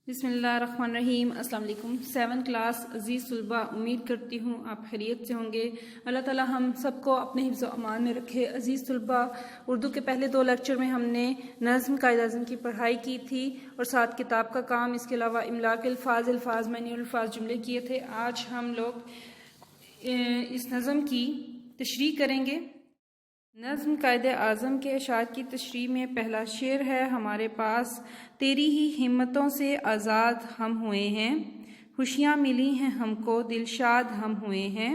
بسم اللہ الرحمن الرحیم۔ السلام علیکم 7 کلاس عزیز طلباء، امید کرتی ہوں آپ خیریت سے ہوں گے۔ اللہ تعالی ہم سب کو اپنے حفظ و امان میں رکھے۔ عزیز طلباء، اردو کے پہلے 2 لیکچر میں ہم نے نظم قائد اعظم کی پڑھائی کی تھی اور ساتھ کتاب کا کام، اس کے علاوہ املاء کے الفاظ معنی الفاظ جملے کیے تھے۔ آج ہم لوگ اس نظم کی تشریح کریں گے۔ نظم قائد اعظم کے اشعار کی تشریح میں پہلا شعر ہے ہمارے پاس: تیری ہی ہمتوں سے آزاد ہم ہوئے ہیں، خوشیاں ملی ہیں ہم کو، دلشاد ہم ہوئے ہیں،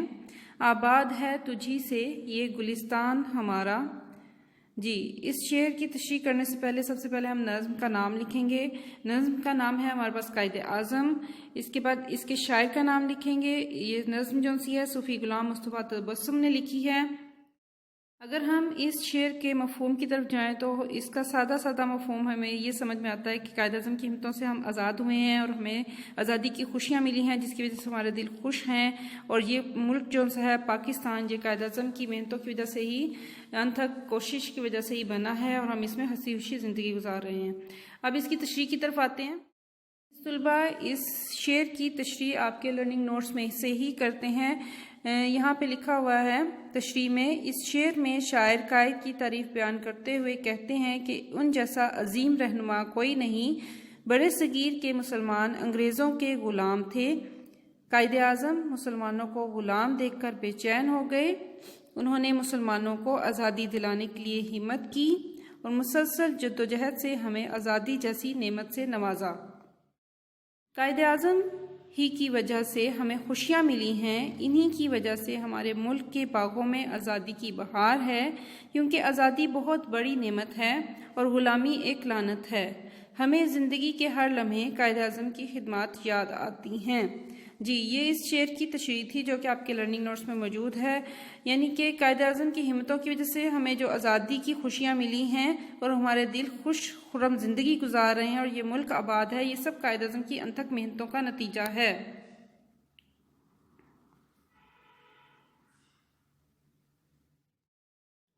آباد ہے تجھی سے یہ گلستان ہمارا۔ جی، اس شعر کی تشریح کرنے سے پہلے سب سے پہلے ہم نظم کا نام لکھیں گے۔ نظم کا نام ہے ہمارے پاس قائد اعظم، اس کے بعد اس کے شاعر کا نام لکھیں گے۔ یہ نظم جو سی ہے صوفی غلام مصطفیٰ تبسم نے لکھی ہے۔ اگر ہم اس شعر کے مفہوم کی طرف جائیں تو اس کا سادہ مفہوم ہمیں یہ سمجھ میں آتا ہے کہ قائد اعظم کی ہمتوں سے ہم آزاد ہوئے ہیں اور ہمیں آزادی کی خوشیاں ملی ہیں، جس کی وجہ سے ہمارے دل خوش ہیں، اور یہ ملک جو ہے پاکستان، یہ قائد اعظم کی محنتوں کی وجہ سے ہی، انتھک کوشش کی وجہ سے ہی بنا ہے، اور ہم اس میں ہنسی خوشی زندگی گزار رہے ہیں۔ اب اس کی تشریح کی طرف آتے ہیں۔ طلباء، اس شعر کی تشریح آپ کے لرننگ نوٹس میں سے ہی کرتے ہیں۔ یہاں پہ لکھا ہوا ہے تشریح میں: اس شعر میں شاعر قائد کی تعریف بیان کرتے ہوئے کہتے ہیں کہ ان جیسا عظیم رہنما کوئی نہیں، بڑے صغیر کے مسلمان انگریزوں کے غلام تھے، قائد اعظم مسلمانوں کو غلام دیکھ کر بے چین ہو گئے، انہوں نے مسلمانوں کو آزادی دلانے کے لیے ہمت کی اور مسلسل جدوجہد سے ہمیں آزادی جیسی نعمت سے نوازا۔ قائد اعظم ہی کی وجہ سے ہمیں خوشیاں ملی ہیں، انہی کی وجہ سے ہمارے ملک کے باغوں میں آزادی کی بہار ہے، کیونکہ آزادی بہت بڑی نعمت ہے اور غلامی ایک لعنت ہے۔ ہمیں زندگی کے ہر لمحے قائد اعظم کی خدمات یاد آتی ہیں۔ جی، یہ اس شعر کی تشریح تھی جو کہ آپ کے لرننگ نوٹس میں موجود ہے، یعنی کہ قائد اعظم کی ہمتوں کی وجہ سے ہمیں جو آزادی کی خوشیاں ملی ہیں اور ہمارے دل خوش خرم زندگی گزار رہے ہیں اور یہ ملک آباد ہے، یہ سب قائد اعظم کی انتھک محنتوں کا نتیجہ ہے۔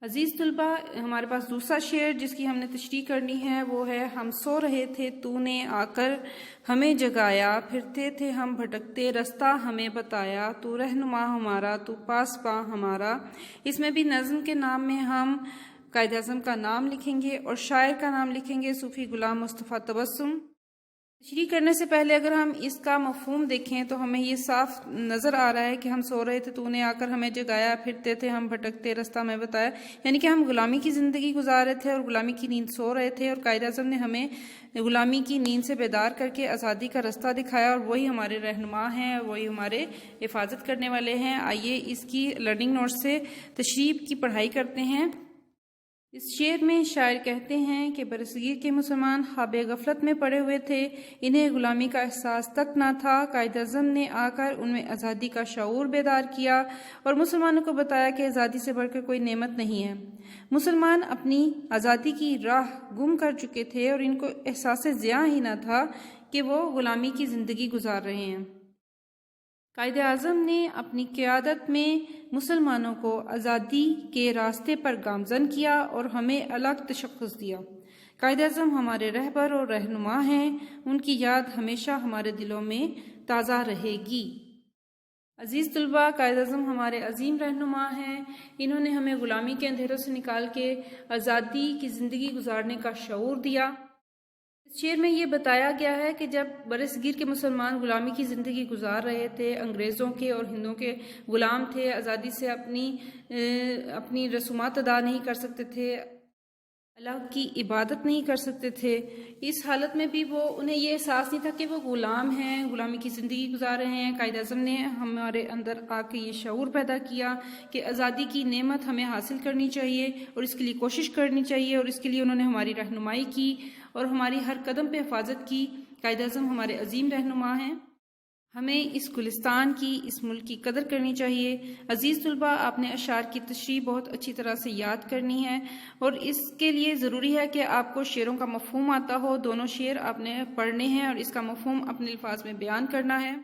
عزیز طلباء، ہمارے پاس دوسرا شعر جس کی ہم نے تشریح کرنی ہے وہ ہے: ہم سو رہے تھے تو نے آ کر ہمیں جگایا، پھرتے تھے ہم بھٹکتے رستہ ہمیں بتایا، تو رہنما ہمارا تو پاسباں ہمارا۔ اس میں بھی نظم کے نام میں ہم قائد اعظم کا نام لکھیں گے اور شاعر کا نام لکھیں گے صوفی غلام مصطفیٰ تبسم۔ تشریح کرنے سے پہلے اگر ہم اس کا مفہوم دیکھیں تو ہمیں یہ صاف نظر آ رہا ہے کہ ہم سو رہے تھے تو نے آ کر ہمیں جگایا، پھرتے تھے ہم بھٹکتے رستہ ہمیں بتایا، یعنی کہ ہم غلامی کی زندگی گزار رہے تھے اور غلامی کی نیند سو رہے تھے، اور قائد اعظم نے ہمیں غلامی کی نیند سے بیدار کر کے آزادی کا رستہ دکھایا، اور وہی ہمارے رہنما ہیں اور وہی ہمارے حفاظت کرنے والے ہیں۔ آئیے اس کی لرننگ نوٹ سے تشریح کی پڑھائی کرتے ہیں۔ اس شعر میں شاعر کہتے ہیں کہ برصغیر کے مسلمان خواب غفلت میں پڑے ہوئے تھے، انہیں غلامی کا احساس تک نہ تھا۔ قائد اعظم نے آ کر ان میں آزادی کا شعور بیدار کیا اور مسلمانوں کو بتایا کہ آزادی سے بڑھ کر کوئی نعمت نہیں ہے۔ مسلمان اپنی آزادی کی راہ گم کر چکے تھے اور ان کو احساس زیاں ہی نہ تھا کہ وہ غلامی کی زندگی گزار رہے ہیں۔ قائد اعظم نے اپنی قیادت میں مسلمانوں کو آزادی کے راستے پر گامزن کیا اور ہمیں الگ تشخص دیا۔ قائد اعظم ہمارے رہبر اور رہنما ہیں، ان کی یاد ہمیشہ ہمارے دلوں میں تازہ رہے گی۔ عزیز طلباء، قائد اعظم ہمارے عظیم رہنما ہیں، انہوں نے ہمیں غلامی کے اندھیروں سے نکال کے آزادی کی زندگی گزارنے کا شعور دیا۔ اس شعر میں یہ بتایا گیا ہے کہ جب برصغیر کے مسلمان غلامی کی زندگی گزار رہے تھے، انگریزوں کے اور ہندوؤں کے غلام تھے، آزادی سے اپنی رسومات ادا نہیں کر سکتے تھے، اللہ کی عبادت نہیں کر سکتے تھے، اس حالت میں بھی انہیں یہ احساس نہیں تھا کہ وہ غلام ہیں، غلامی کی زندگی گزار رہے ہیں۔ قائد اعظم نے ہمارے اندر آ کے یہ شعور پیدا کیا کہ آزادی کی نعمت ہمیں حاصل کرنی چاہیے اور اس کے لیے کوشش کرنی چاہیے، اور اس کے لیے انہوں نے ہماری رہنمائی کی اور ہماری ہر قدم پہ حفاظت کی۔ قائد اعظم ہمارے عظیم رہنما ہیں، ہمیں اس گلستان کی، اس ملک کی قدر کرنی چاہیے۔ عزیز طلباء، آپ نے اشعار کی تشریح بہت اچھی طرح سے یاد کرنی ہے، اور اس کے لیے ضروری ہے کہ آپ کو شعروں کا مفہوم آتا ہو۔ دونوں شعر آپ نے پڑھنے ہیں اور اس کا مفہوم اپنے الفاظ میں بیان کرنا ہے۔